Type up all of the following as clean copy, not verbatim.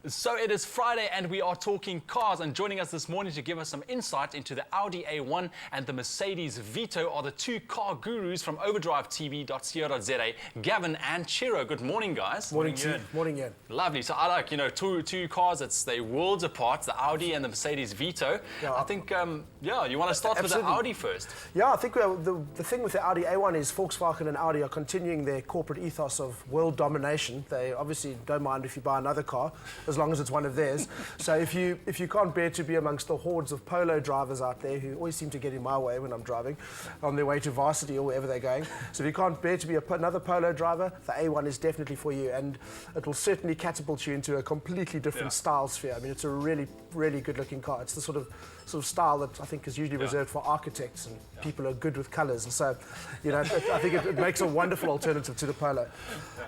So it is Friday and we are talking cars, and joining us this morning to give us some insight into the Audi A1 and the Mercedes Vito are the two car gurus from OverDrive TV.co.za, Gavin and Chiro. Good morning, guys. Morning, Morning, Ian. Lovely. So I like, two cars, they're worlds apart, the Audi and the Mercedes Vito. Yeah, I think, you want to start with the Audi first? Yeah, I think the thing with the Audi A1 is Volkswagen and Audi are continuing their corporate ethos of world domination. They obviously don't mind if you buy another car, as long as it's one of theirs. So if you can't bear to be amongst the hordes of Polo drivers out there who always seem to get in my way when I'm driving on their way to Varsity or wherever they're going, so if you can't bear to be another Polo driver, the A1 is definitely for you, and it will certainly catapult you into a completely different style sphere. I mean, it's a really, really good-looking car. It's the sort of style that I think is usually reserved for architects and people who are good with colours. And so, I think it makes a wonderful alternative to the Polo,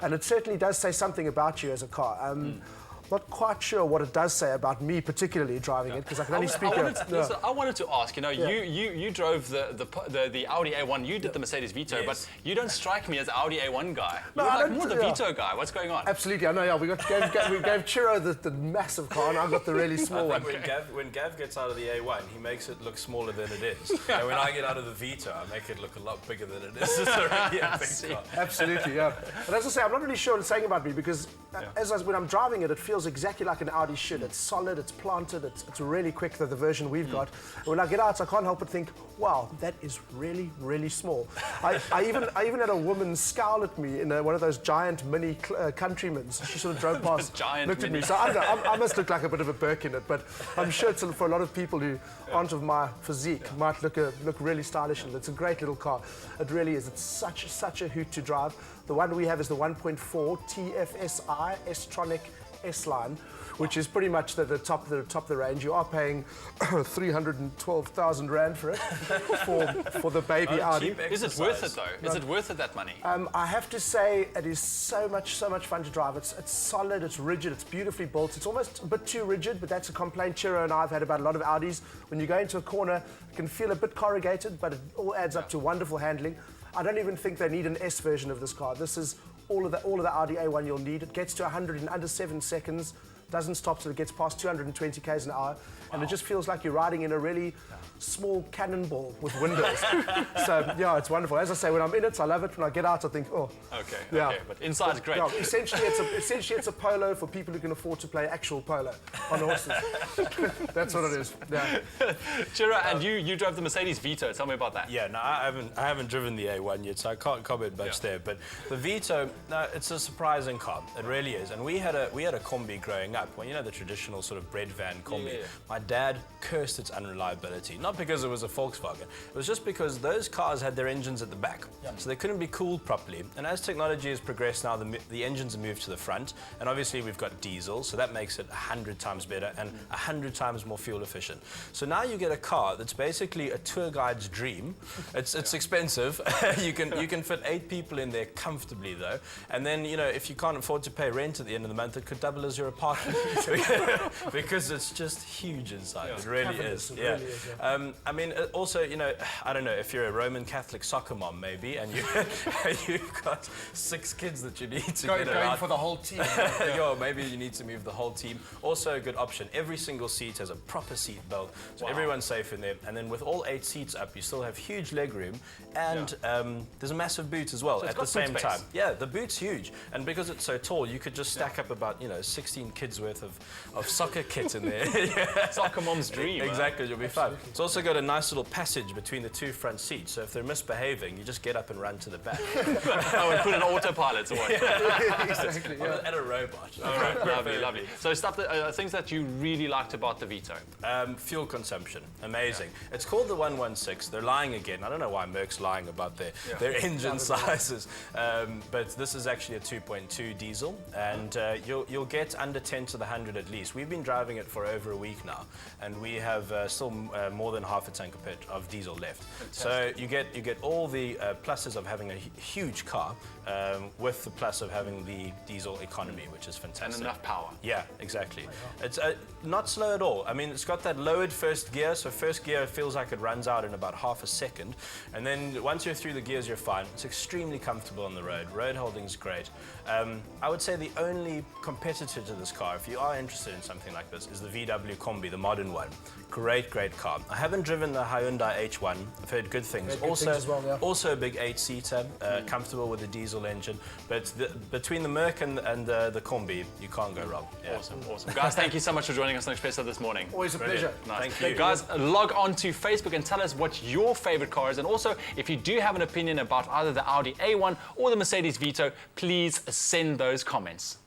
and it certainly does say something about you as a car. Not quite sure what it does say about me particularly driving it, because I can only speak. I wanted to ask. You drove the Audi A1. You did the Mercedes Vito, but you don't strike me as the Audi A1 guy. You're like more the Vito guy. What's going on? Absolutely, I know. Yeah, we gave Chiro the massive car, and I got the really small one. When Gav gets out of the A1, he makes it look smaller than it is. And when I get out of the Vito, I make it look a lot bigger than it is. It's already a big car. Absolutely, yeah. But as I say, I'm not really sure what it's saying about me, because when I'm driving it, it feels exactly like an Audi should. It's solid, it's planted, it's really quick, the version we've got. And when I get out, I can't help but think, wow, that is really, really small. I even had a woman scowl at me in one of those giant mini Countrymen. She sort of drove past, looked at me. So I don't know, I must look like a bit of a Burke in it, but I'm sure it's for a lot of people who aren't of my physique, might look really stylish, and it's a great little car. It really is. It's such a hoot to drive. The one we have is the 1.4 TFSI S-Tronic S-Line, which is pretty much the top of the range. You are paying 312,000 Rand for it, for the baby Audi. Is it worth it though? Is it worth it, that money? I have to say it is so much fun to drive. It's solid, it's rigid, it's beautifully built. It's almost a bit too rigid, but that's a complaint Chiro and I have had about a lot of Audis. When you go into a corner, it can feel a bit corrugated, but it all adds up to wonderful handling. I don't even think they need an S version of this car. This is all of the Audi A1 you'll need. It gets to 100 in under 7 seconds, doesn't stop till it gets past 220 k's an hour, and it just feels like you're riding in a really small cannonball with windows. So yeah, it's wonderful. As I say, when I'm in it, I love it. When I get out, I think, oh. Okay, but inside's great. Yeah, essentially it's a Polo for people who can afford to play actual Polo on horses. That's what it is. Yeah. Chiro, and you drove the Mercedes Vito. Tell me about that. Yeah, no, I haven't driven the A1 yet, so I can't comment much there. But the Vito, no, it's a surprising car. It really is. And we had a Kombi growing up. Well, the traditional sort of bread van Kombi. Yeah. My dad cursed its unreliability. Not because it was a Volkswagen. It was just because those cars had their engines at the back. Yeah. So they couldn't be cooled properly. And as technology has progressed now, the engines have moved to the front. And obviously we've got diesel, so that makes it 100 times better and 100 times more fuel efficient. So now you get a car that's basically a tour guide's dream. It's expensive. you can fit 8 people in there comfortably though. And then, if you can't afford to pay rent at the end of the month, it could double as your apartment. Because it's just huge inside. It really is. It really is, yeah. I mean, also, I don't know, if you're a Roman Catholic soccer mom, maybe, and you've got 6 kids that you need to get around. Going for the whole team. Maybe you need to move the whole team. Also a good option. Every single seat has a proper seat belt, so everyone's safe in there. And then with all 8 seats up, you still have huge leg room, and there's a massive boot as well at the same time. Yeah, the boot's huge, and because it's so tall, you could just stack up about 16 kids worth of soccer kit in there. Soccer mom's dream. Exactly, you'll be fine. It's also got a nice little passage between the 2 front seats, so if they're misbehaving, you just get up and run to the back. And put an autopilot or what? Exactly, yeah. And a robot. All right, lovely. So things that you really liked about the Vito? Fuel consumption, amazing. It's called the 116. They're lying again. I don't know why Merck's lying about their engine sizes, but this is actually a 2.2 diesel, and you'll get under 10 to the 100 at least. We've been driving it for over a week now, and we have still more than half a tank of diesel left. So you get all the pluses of having a huge car with the plus of having the diesel economy, which is fantastic. And enough power. Yeah, exactly. It's not slow at all. I mean, it's got that lowered first gear, so first gear feels like it runs out in about half a second, and then once you're through the gears, you're fine. It's extremely comfortable on the road. Road holding is great. I would say the only competitor to this car, if you are interested in something like this, is the VW Combi, the modern one. Great, great car. I haven't driven the Hyundai H1. I've heard good things. Also a big 8-seater, comfortable with the diesel engine. But between the Merc and the Combi, you can't go wrong. Yeah. Awesome, awesome. Guys, thank you so much for joining us on Expresso this morning. Always a pleasure. Nice. Thank you. Guys, log on to Facebook and tell us what your favorite car is. And also, if you do have an opinion about either the Audi A1 or the Mercedes Vito, please send those comments.